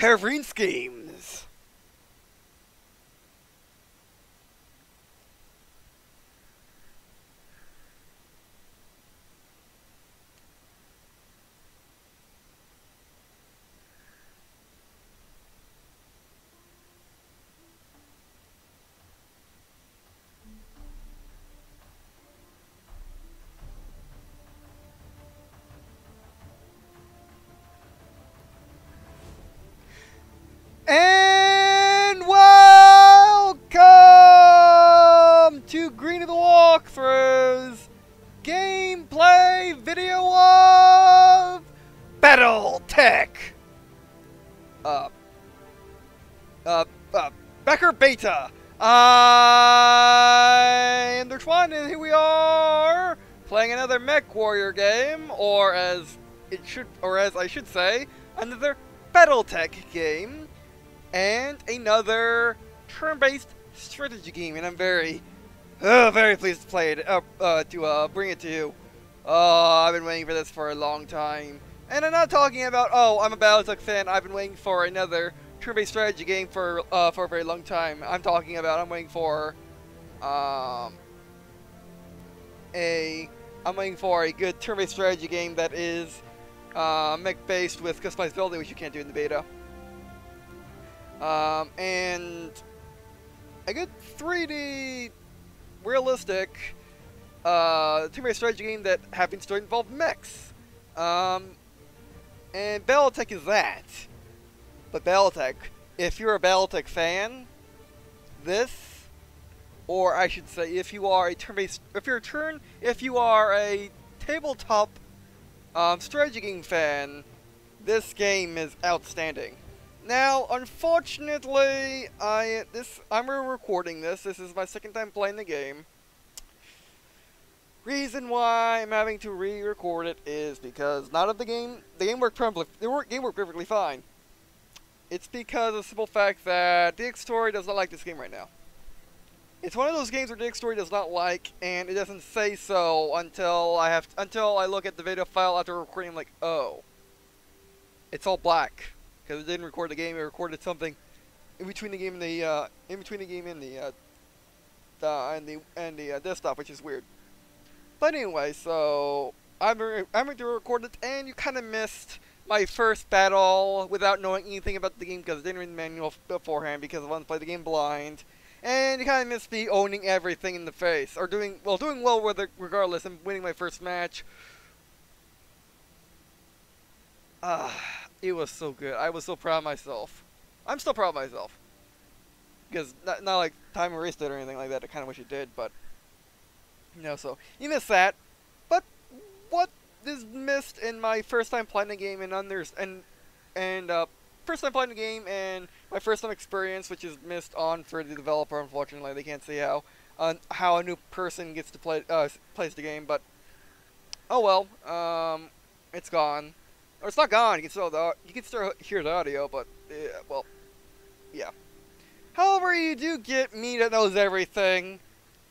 harebrained schemes. And welcome to Green&Blue Walkthroughs gameplay video of Battletech. Becker Beta. I'm Dertwan, and here we are playing another Mechwarior game, or as I should say, another Battletech game. And another turn-based strategy game, and I'm very pleased to play it, bring it to you. I've been waiting for this for a long time. And I'm not talking about, I'm a Battletech fan, I've been waiting for another turn-based strategy game for a very long time. I'm waiting for, a good turn-based strategy game that is, mech-based with customized building, which you can't do in the beta. And a good 3D realistic turn-based strategy game that happens to involve mechs. And Battletech is that. But Battletech, if you're a Battletech fan, this, or I should say, if you are a tabletop strategy game fan, this game is outstanding. Now, unfortunately, I'm recording this. This is my second time playing the game. Reason why I'm having to re-record it is because the game worked perfectly fine. It's because of the simple fact that DxTory does not like this game right now. It's one of those games where DxTory does not like, and it doesn't say so until I look at the video file after recording. I'm like, oh, it's all black. Because it didn't record the game, it recorded something in between the game and the desktop, which is weird. But anyway, so I'm going to record it, and you kind of missed my first battle without knowing anything about the game because I didn't read the manual beforehand because I wanted to play the game blind, and you kind of missed me owning everything in the face or doing well with it regardless and winning my first match. It was so good. I was so proud of myself. I'm still proud of myself. Because, not like time erased it or anything like that. I kind of wish it did, but... so, you missed that. But, what is missed in my first time playing the game first time playing the game and my first time experience, which is missed on for the developer, unfortunately. They can't see how a new person gets to plays the game, but... oh well. It's gone. Or it's not gone. You can still hear the audio, but well, yeah. However, you do get me that knows everything,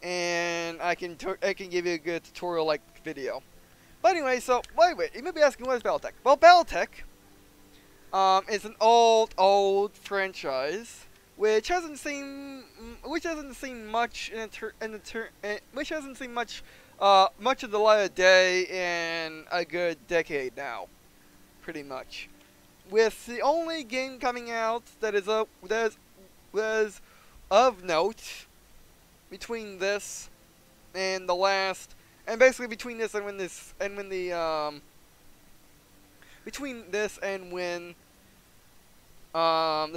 and I can give you a good tutorial-like video. But anyway, so wait. You may be asking, what is Battletech? Well, Battletech is an old franchise which hasn't seen much much of the light of day in a good decade now. Pretty much, with the only game coming out that is of note between this and the last, and basically between this and when the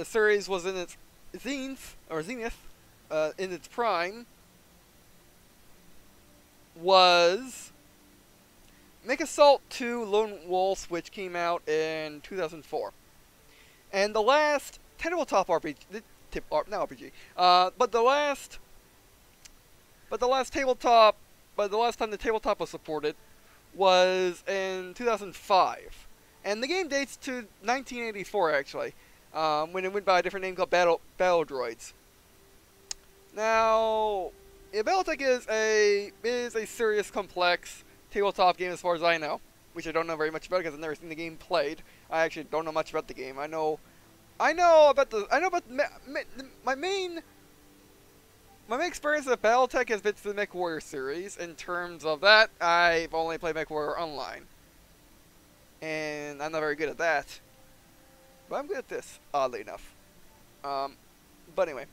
series was in its zenith in its prime, was Make Assault 2 Lone Wolves, which came out in 2004. And the last tabletop RPG, but the last time the tabletop was supported was in 2005. And the game dates to 1984, actually, when it went by a different name called BattleDroids. Now, Battletech is a serious, complex tabletop game as far as I know, which I don't know very much about because I've never seen the game played. I actually don't know much about the game. I know I know about my main experience with BattleTech has been to the Mechwarior series. In terms of that, I've only played Mechwarior online, and I'm not very good at that. But I'm good at this, oddly enough. But anyway,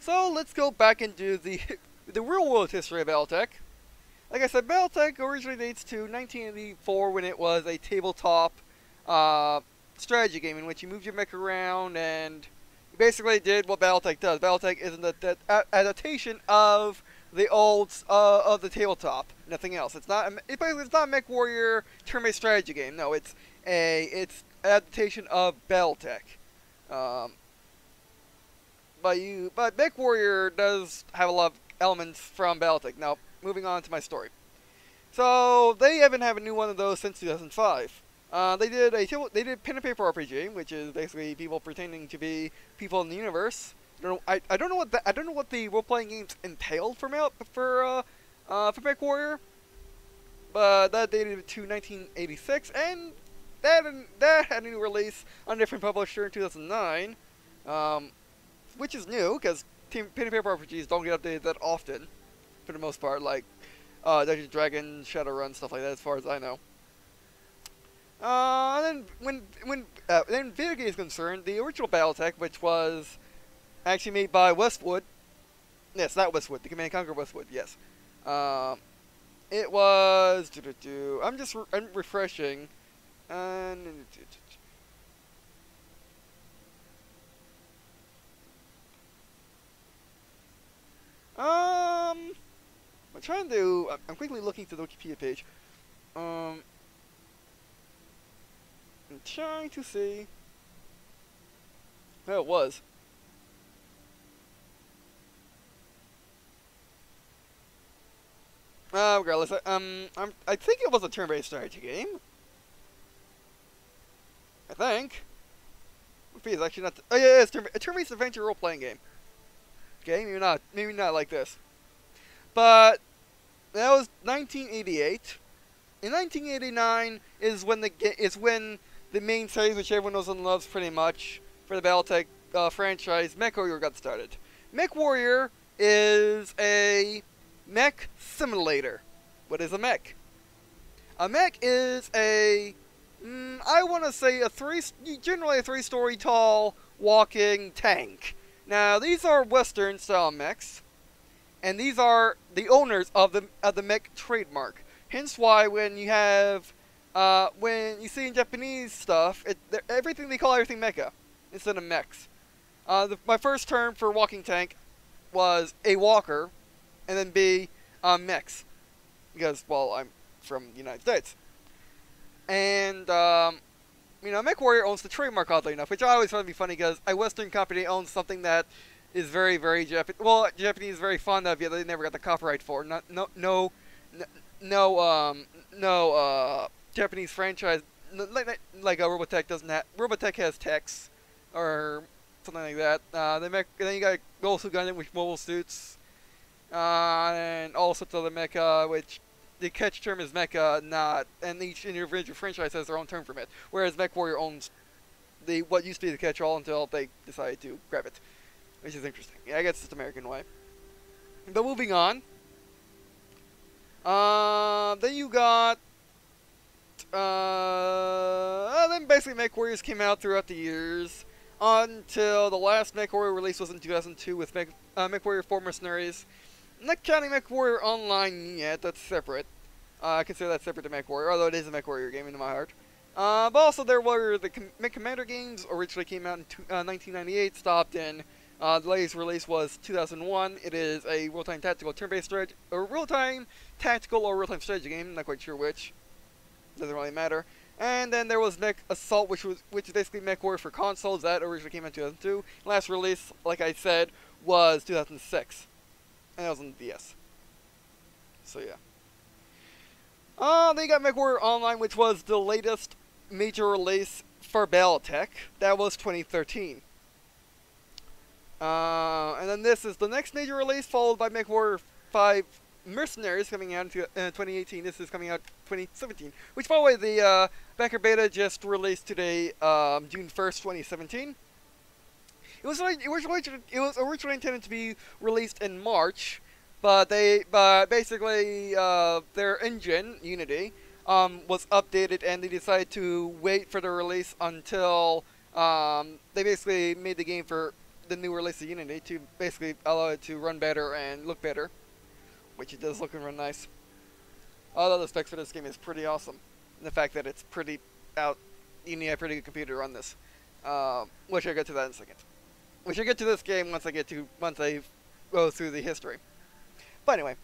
so let's go back and do the the real world history of BattleTech. Like I said, BattleTech originally dates to 1984 when it was a tabletop strategy game in which you moved your mech around and you basically did what BattleTech does. BattleTech is an adaptation of the old of the tabletop. Nothing else. It's not. It's not a Mechwarior turn-based strategy game. No, it's adaptation of BattleTech. But Mechwarior does have a lot of elements from BattleTech. Now, moving on to my story. So they haven't had a new one of those since 2005. They did pen and paper RPG, which is basically people pretending to be people in the universe. I don't know what the role playing games entailed for Mechwarior, but that dated to 1986, and that had a new release on a different publisher in 2009, which is new because pen and paper RPGs don't get updated that often, for the most part. Like Dungeons and Dragons, Shadowrun, stuff like that, as far as I know. And then when video game is concerned, the original BattleTech, which was actually made by Westwood, yes, not Westwood, the Command & Conquer Westwood, yes. It was I'm refreshing, and I'm trying to. I'm quickly looking through the Wikipedia page. I'm trying to see. Oh, it was. Regardless, I think it was a turn-based strategy game. I think. It's actually not. Oh yeah, it's a turn-based adventure role-playing game. Okay, maybe not like this. But that was 1988. In 1989 is when the main series, which everyone knows and loves pretty much for the BattleTech franchise, Mechwarior, got started. Mechwarior is a mech simulator. What is a mech? A mech is I want to say generally a 3-story tall walking tank. Now these are Western style mechs, and these are the owners of the mech trademark. Hence why when you see in Japanese stuff, they call everything mecha instead of mechs. My first term for walking tank was a walker, and then B, mechs, because, well, I'm from the United States. And, Mechwarior owns the trademark, oddly enough, which I always find to be funny, because a Western company owns something that is very, very Japanese. Well, Japanese is very fond of, yet they never got the copyright for. No Japanese franchise, like Robotech doesn't have. Robotech has techs, or something like that. Then you got Gold Suit Gundam with mobile suits, and all sorts of other mecha, which the catch term is mecha, not, and each individual franchise has their own term for it. Whereas Mechwarior owns what used to be the catch-all until they decided to grab it, which is interesting. Yeah, I guess it's the American way. But moving on. Then you got. Then basically Mechwarriors came out throughout the years until the last Mechwarior release was in 2002 with Mechwarior 4 Mercenaries. I'm not counting Mechwarior Online yet, that's separate. I consider that separate to Mechwarior, although it is a Mechwarior game in my heart. But also there were the Mech Commander games, originally came out in 1998, stopped in. The latest release was 2001. It is a real-time tactical turn-based strategy, or real-time tactical or real-time strategy game, not quite sure which. Doesn't really matter. And then there was Mech Assault, which is basically Mechwarior for consoles. That originally came out in 2002. Last release, like I said, was 2006. And that was on the DS. So yeah. They got Mechwarior Online, which was the latest major release for Battletech. That was 2013. And then this is the next major release, followed by Mechwarior 5 Mercenaries coming out in 2018. This is coming out 2017. Which, by the way, the backer beta just released today, June 1st, 2017. It was originally intended to be released in March, but basically their engine Unity was updated, and they decided to wait for the release until they basically made the game for the new release of Unity to basically allow it to run better and look better, which it does look and run nice. Although the specs for this game is pretty awesome, and the fact that it's pretty out, you need a pretty good computer to run this. Which I'll get to that in a second. Which I'll get to this game once I go through the history. But anyway,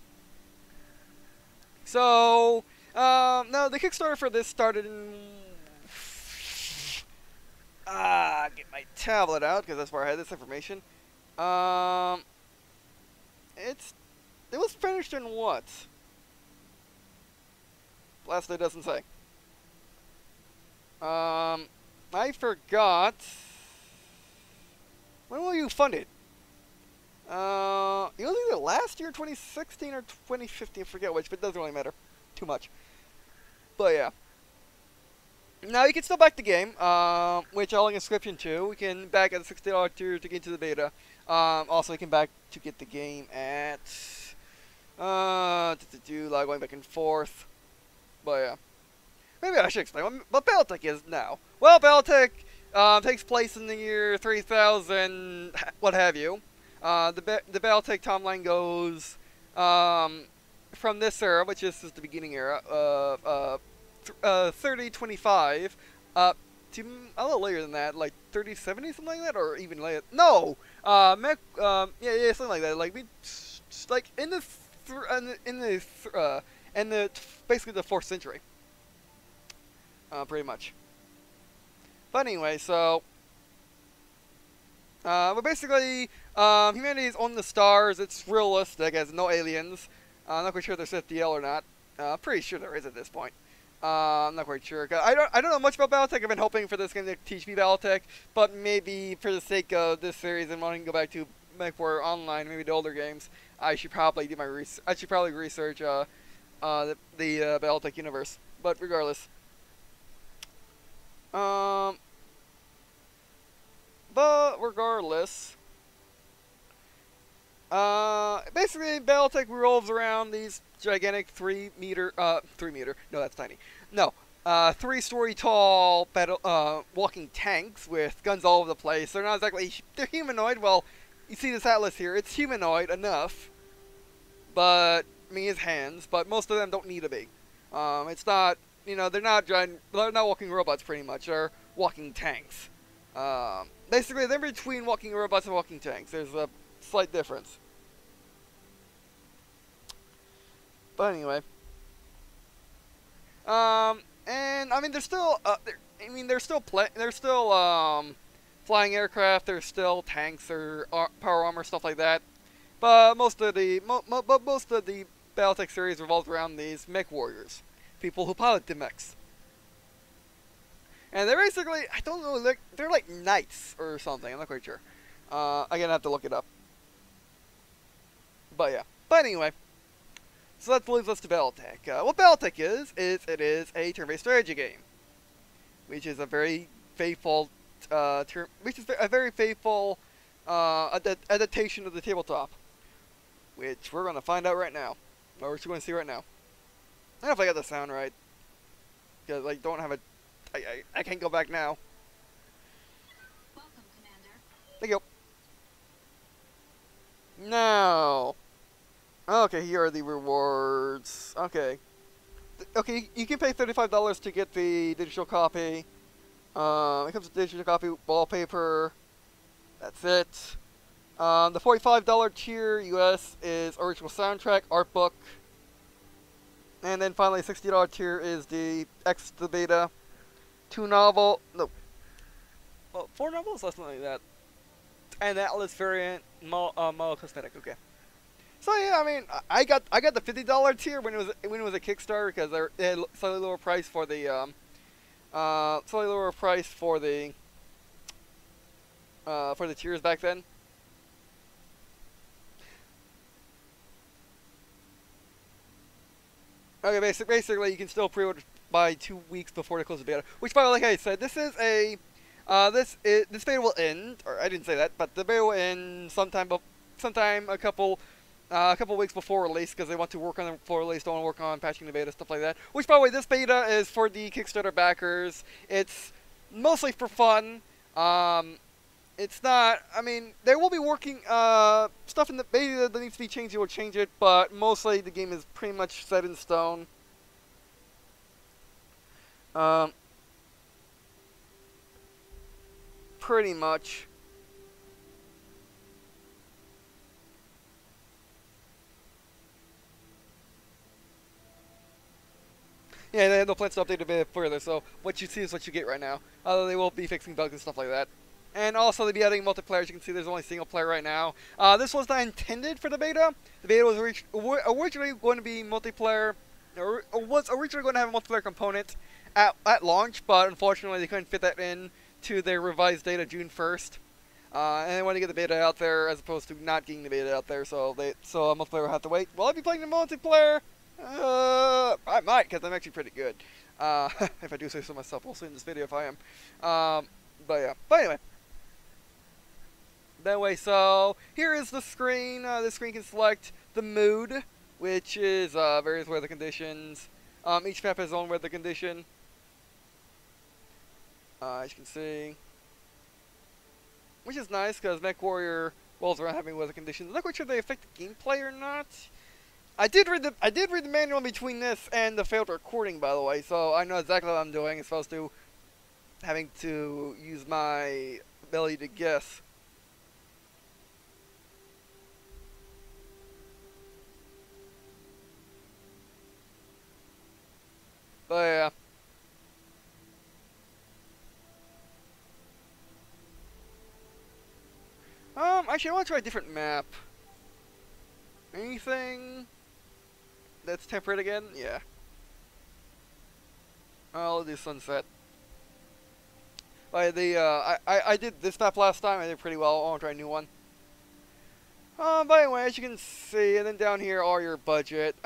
so now the Kickstarter for this started in. Get my tablet out because that's where I had this information. It was finished in what? Last day doesn't say. I forgot. When will you fund it? It was either last year, 2016, or 2015. I forget which, but it doesn't really matter too much. But yeah. Now you can still back the game, which I'll link a description to. We can back at the $60 tier to get into the beta. Also, you can back to get the game at like going back and forth. But yeah. Maybe I should explain what Battletech is now. Well, Battletech takes place in the year 3000, what have you. The Battletech timeline goes from this era, which is the beginning era, of 3025 up to a little later than that, like 3070, something like that, or even later. No, yeah, something like that. Like in the basically the 4th century. Pretty much. But anyway, so but basically, humanity is on the stars. It's realistic, as no aliens. I'm not quite sure if there's FDL or not. Pretty sure there is at this point. I'm not quite sure. I don't know much about Battletech. I've been hoping for this game to teach me Battletech, but maybe for the sake of this series and wanting to go back to Mechwarior Online, maybe the older games, I should probably do my research. I should probably research the Battletech universe. But regardless. Basically, Battletech revolves around these gigantic 3 meter, no, that's tiny. No, 3-story tall walking tanks with guns all over the place. They're not exactly, they're humanoid. Well, you see this atlas here, it's humanoid enough, but, I mean, his hands, but most of them don't need to be. It's not, you know, they're not walking robots pretty much, they're walking tanks. Basically, they're between walking robots and walking tanks. There's a slight difference. But anyway, and I mean, there's still, there's still flying aircraft. There's still tanks or power armor, stuff like that. But most of the Battletech series revolves around these Mechwarriors, people who pilot the mechs. And they're basically, I don't know, they're like knights or something. I'm not quite sure. Again, I have to look it up. But yeah. But anyway. So that leads us to Battletech. What Battletech is it is a turn-based strategy game, which is a very faithful, adaptation of the tabletop, which we're gonna find out right now, or we're going to see right now. I don't know if I got the sound right, because I don't have a, I can't go back now. Welcome, Commander. Thank you. Now. Okay, here are the rewards. Okay. Okay, you can pay $35 to get the digital copy. It comes with digital copy, wallpaper. That's it. The $45 tier US is original soundtrack, art book. And then finally, $60 tier is the the beta. 4 novels, something like that. And Atlas variant, model cosmetic. Okay. So yeah, I mean, I got the $50 tier when it was a Kickstarter because they had slightly lower price for the tiers back then. Okay, basically, you can still pre-order by 2 weeks before they close the beta. Which, by the way, like I said, this is a this beta will end, or I didn't say that, but the beta will end sometime a couple weeks before release because they want to work on the before release, don't want to work on patching the beta, stuff like that. Which, by the way, this beta is for the Kickstarter backers. It's mostly for fun. It's not. I mean, they will be working stuff in the beta that needs to be changed. You will change it, but mostly the game is pretty much set in stone. Pretty much. Yeah, they have no plans to update the beta further, so what you see is what you get right now. Although they will be fixing bugs and stuff like that. And also, they'll be adding multiplayer. As you can see, there's only single player right now. This was not intended for the beta. The beta was originally going to be multiplayer, or was originally going to have a multiplayer component at launch, but unfortunately, they couldn't fit that in to their revised date of June 1st. And they wanted to get the beta out there as opposed to not getting the beta out there, so multiplayer will have to wait. Will I be playing the multiplayer? I might, because I'm actually pretty good. If I do say so myself, we'll see in this video if I am. But yeah. But anyway. That way, so here is the screen. This screen can select the mood, which is various weather conditions. Each map has its own weather condition. As you can see. Which is nice, because Mechwarior rolls around having weather conditions. I'm not quite sure they affect the gameplay or not. I did read the manual between this and the failed recording, by the way, so I know exactly what I'm doing as opposed to having to use my ability to guess. But yeah. Actually, I want to try a different map. Anything that's temperate again? Yeah. I'll do sunset. I did this map last time. I did pretty well. I want to try a new one. But anyway, as you can see, and then down here are your budget.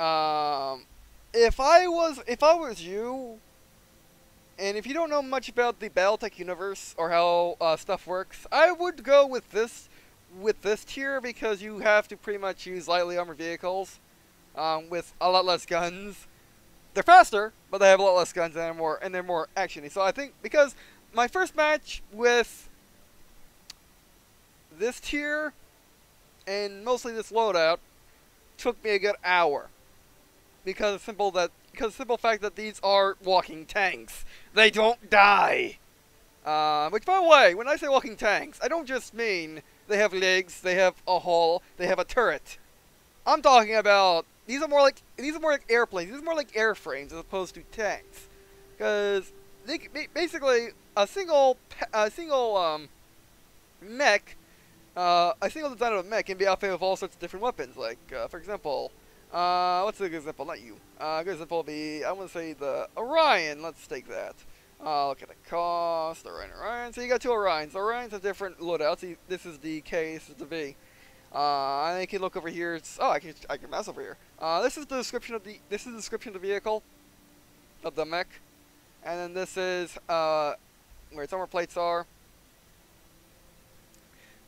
If I was you, and if you don't know much about the Battletech universe or how stuff works, I would go with this tier because you have to pretty much use lightly armored vehicles with a lot less guns. They're faster, but they have a lot less guns and they're more actiony. So I think because my first match with this tier and mostly this loadout took me a good hour because of the simple fact that these are walking tanks. They don't die. Which, by the way, when I say walking tanks, I don't just mean they have legs, they have a hull, they have a turret. I'm talking about these are more like airplanes. These are more like airframes as opposed to tanks, because basically a single mech, a single design of a mech can be outfitted with all sorts of different weapons. Like for example, what's a good example? Not you. A good example would be I want to say the Orion. Let's take that. Look at the cost. Orion. So you got two Orions. Orions have different loadouts. This is the K. This is the V. And you can look over here. I can mouse over here. This is the description of the vehicle, of the mech, and then this is where its armor plates are.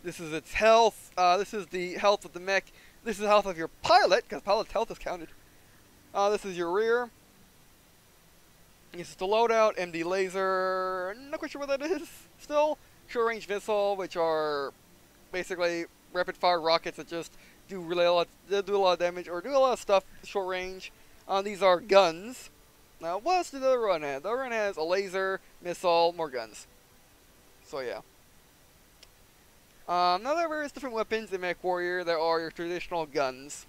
This is its health. This is the health of the mech. This is the health of your pilot, because pilot's health is counted. This is your rear. This is the loadout, MD laser. Not quite sure what that is. Still, short range missile, which are basically rapid fire rockets that just do a lot of damage or do a lot of stuff short range. These are guns. Now, what else did the other run have? The other run has a laser, missile, more guns. So yeah. Now there are various different weapons in Mechwarior. There are your traditional guns.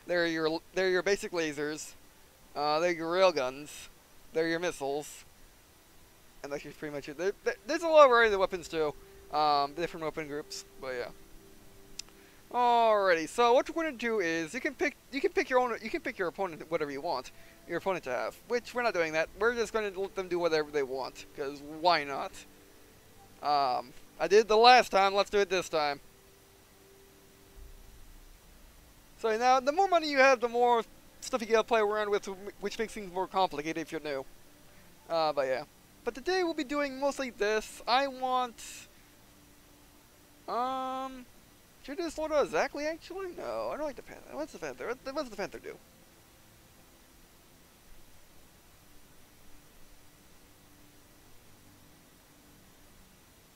They're your basic lasers. They're your rail guns. They're your missiles. And that's just pretty much it. There's a lot of variety of weapons too. Different weapon groups, but yeah. Alrighty, so what you're going to do is you can pick your opponent whatever you want your opponent to have. Which we're not doing that. We're just going to let them do whatever they want, because why not? I did it the last time. Let's do it this time. So now, the more money you have, the more stuff you gotta play around with, which makes things more complicated if you're new. But yeah. But today we'll be doing mostly this. I want... Should I do this loadout exactly, actually? No, I don't like the Panther. What's the Panther? What's the Panther do?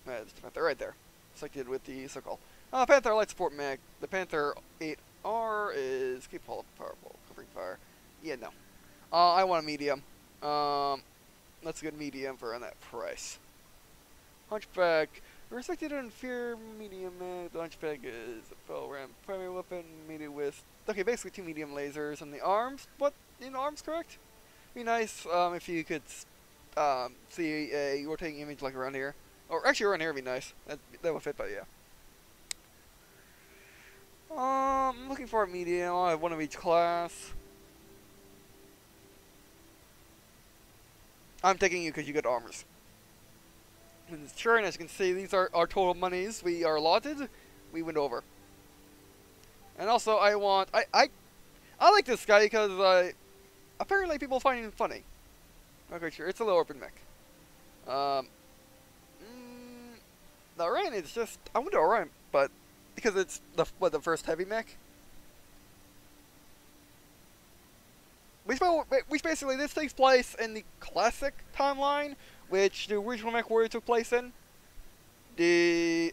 Alright, there's the Panther right there. Selected with the circle. Panther light support mag. The Panther 8R is capable of powerful covering fire. Yeah, no. I want a medium. That's a good medium for on that price. Hunchback. Restricted and fear medium mag. The Hunchback is a fell ram primary weapon, medium with. Okay, basically 2 medium lasers on the arms. What? In arms, correct? Be nice if you could see a rotating image like around here. Or actually around here would be nice. That would fit, but yeah. I'm looking for a medium. I have one of each class. I'm taking you because you get armors. And sure, and as you can see, these are our total monies we are allotted. We went over. And also, I want... I like this guy because apparently people find him funny. Okay, sure. It's a little open mech. The Orion is just... I went to Orion, but... Because it's the first heavy mech. Which basically, this takes place in the classic timeline, which the original Mechwarior took place in. The,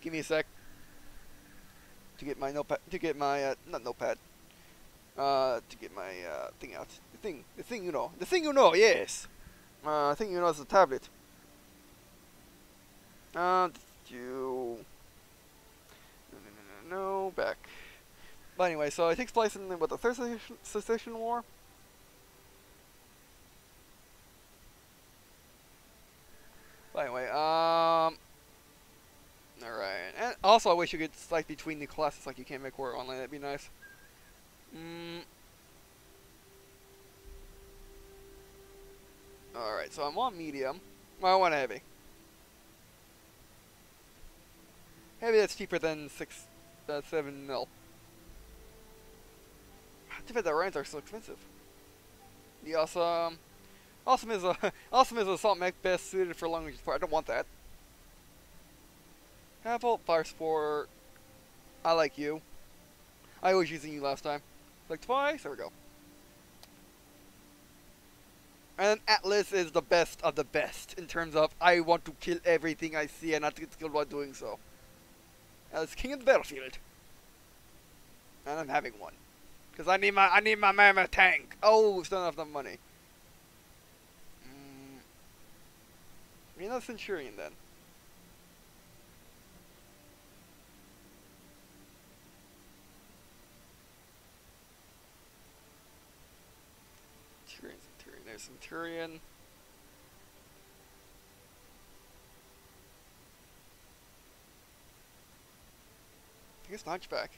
give me a sec. To get my notepad, not notepad. To get my, thing out. The thing you know, yes. The thing you know is the tablet. No, back. But anyway, so it takes place in the third Secession War. But anyway, alright. And also, I wish you could select between the classes like you can make war online. That'd be nice. Alright, so I'm on medium. Well, I want heavy. Heavy, that's cheaper than 7 mil. Too bad the Orions are so expensive. The Awesome is a assault mech best suited for long range support. I don't want that. Apple fire support. I like you. I was using you last time. Like twice. There we go. And Atlas is the best of the best in terms of I want to kill everything I see and not get killed while doing so. As king of the battlefield. And I'm having one. Because I need my mammoth tank. Oh, still not enough money. You're not a Centurion then. Centurion. There's Centurion. I guess Hunchback.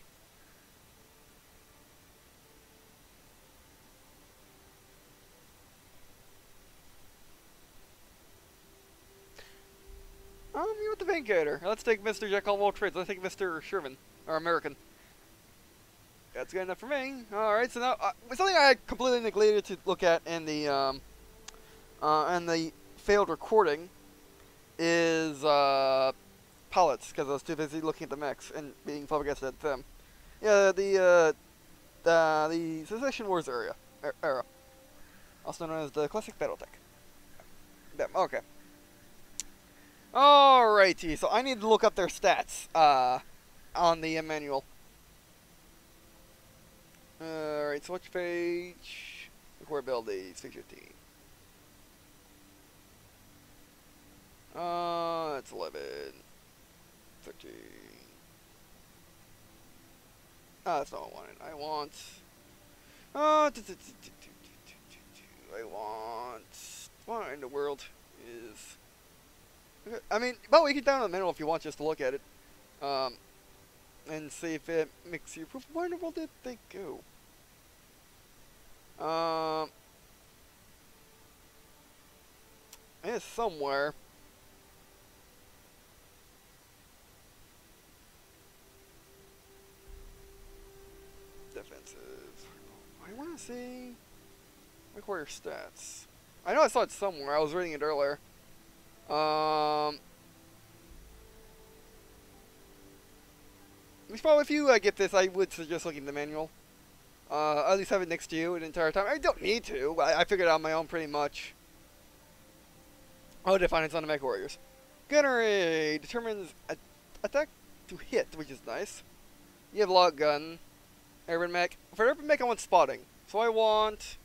You with the Vanguarder. Let's take Mr. Jack of all trades. Let's take Mr. Sherman. Or American. That's good enough for me. Alright, so now, something I had completely neglected to look at in the failed recording is, pilots, because I was too busy looking at the mechs and being flabbergasted at them. Yeah, the Secession Wars era. Also known as the classic Battletech. Them, okay. Alrighty, so I need to look up their stats, on the manual. Alright, so which page? Core abilities, 315. That's 11. 13. That's not what I wanted. I want... What in the world is... I mean, but we can download the manual if you want just to look at it. And see if it makes you proof. Where in the world did they go? It's somewhere. Defensive. see. Mechwarior stats. I know I saw it somewhere. I was reading it earlier. If you get this, I would suggest looking at the manual. At least have it next to you the entire time. I don't need to. I figured it out on my own pretty much. Oh, define it's on the Mechwarriors. Gunnery determines attack to hit, which is nice. You have log gun. Urban mech. For urban mech, I want spotting. So I want.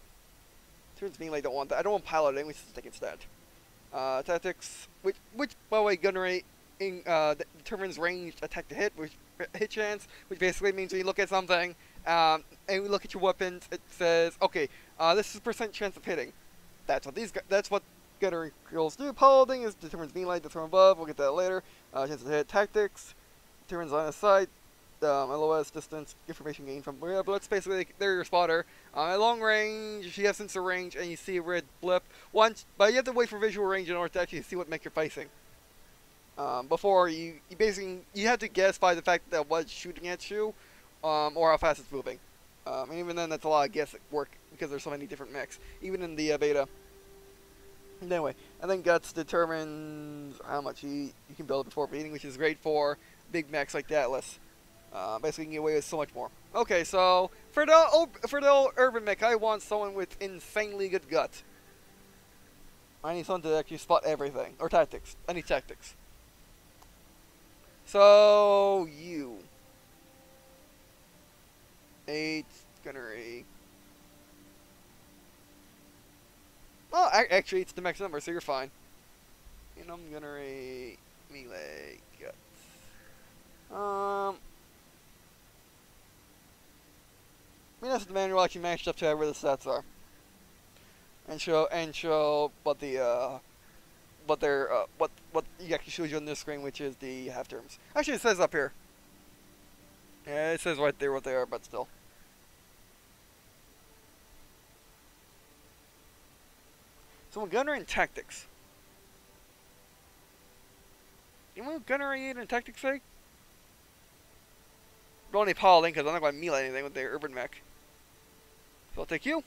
Turns me like I don't want that. I don't want piloting, which is take instead. Tactics, which by the way, gunnery determines ranged attack to hit, which hit chance, which basically means when you look at something and you look at your weapons, it says, okay, this is percent chance of hitting. That's what gunnery skills do. Piloting is determines melee from above. We'll get that later. Chance to hit. Tactics determines line of sight. LOS distance information gained from bullets. Basically, they're your spotter. At long range, you have sensor range, and you see a red blip. But you have to wait for visual range in order to actually see what mech you're facing. Before you have to guess by the fact that what's shooting at you, or how fast it's moving. And even then, that's a lot of guess work because there's so many different mechs, even in the beta. Anyway, and then guts determines how much you can build before beating, which is great for big mechs like the Atlas. Basically, you can get away with so much more. Okay, so for the urban mech, I want someone with insanely good gut. I need someone to actually spot everything, or tactics. I need tactics. So you 8 gunnery. Oh, actually, it's the max number, so you're fine. Gunnery melee guts. I mean, that's the manual actually matched up to where the stats are, and show what you actually shows you on this screen, which is the half terms. Actually, it says up here. Yeah, it says right there what they are, but still. So gunnery and tactics. You want gunnery and tactics sake? Don't only piloting because I'm not going to melee anything with the urban mech. So I'll take you.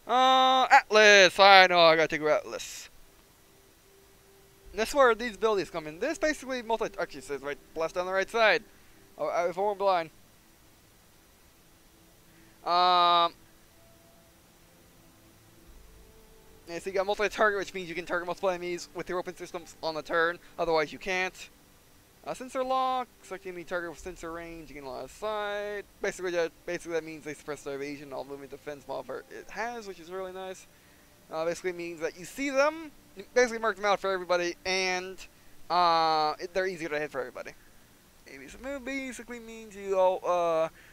Atlas. I know I gotta take your Atlas. And that's where these abilities come in. This basically actually says right left on the right side. Oh, if I weren't blind. Yeah, so you got multi-target, which means you can target multiple enemies with your open systems on the turn. Otherwise, you can't. Sensor lock, selecting any target with sensor range, you can line of sight. Basically that means they suppress their evasion, all movement defense modifier it has, which is really nice. Basically means that you see them, you basically mark them out for everybody, and they're easier to hit for everybody. Evasive move basically means you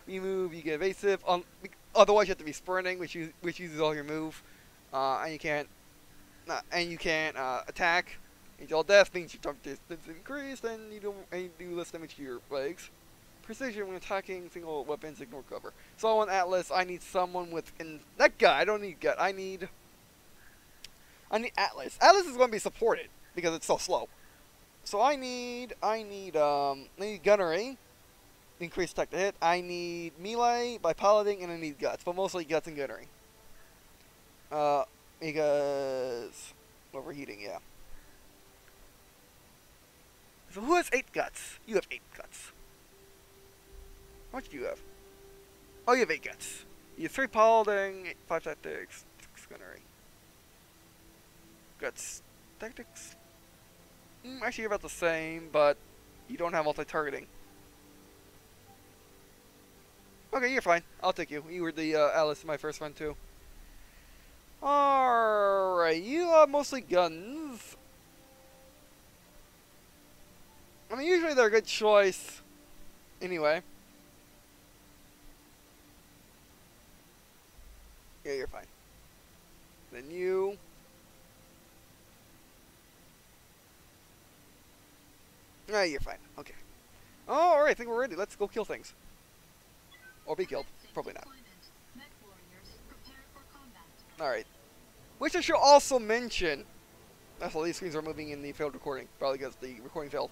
move, you get evasive. Otherwise, you have to be sprinting, which uses all your move, and you can't attack. Angel death means your jump distance increased, and you do less damage to your legs. Precision when attacking single weapons, ignore cover. So on Atlas, I need someone with that guy. I don't need gut. I need Atlas. Atlas is going to be supported because it's so slow. So I need gunnery, increase attack to hit. I need melee by piloting, and I need guts, but mostly guts and gunnery. Because overheating, yeah. So who has 8 guts? You have 8 guts. How much do you have? Oh, you have 8 guts. You have 3 piloting, 5 tactics, 6 gunnery. Guts, tactics. Actually, you're about the same, but you don't have multi-targeting. Okay, you're fine. I'll take you. You were the Alice in my first one too. Alright, you have mostly guns. I mean, usually they're a good choice. Anyway. Yeah, you're fine. Then you. Ah, you're fine. Okay. Oh, alright, I think we're ready. Let's go kill things. Or be killed. Probably not. Alright. Which I should also mention. That's all these screens are moving in the failed recording. Probably because the recording failed.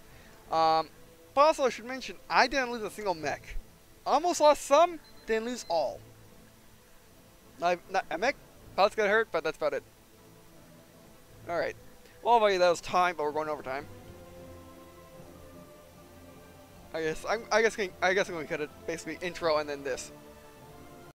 But also I should mention, I didn't lose a single mech. Almost lost some, didn't lose all. Not a mech. Pilots got hurt, but that's about it. All right. Well, buddy, that was time, but we're going overtime. I guess I'm going to cut it basically intro and then this.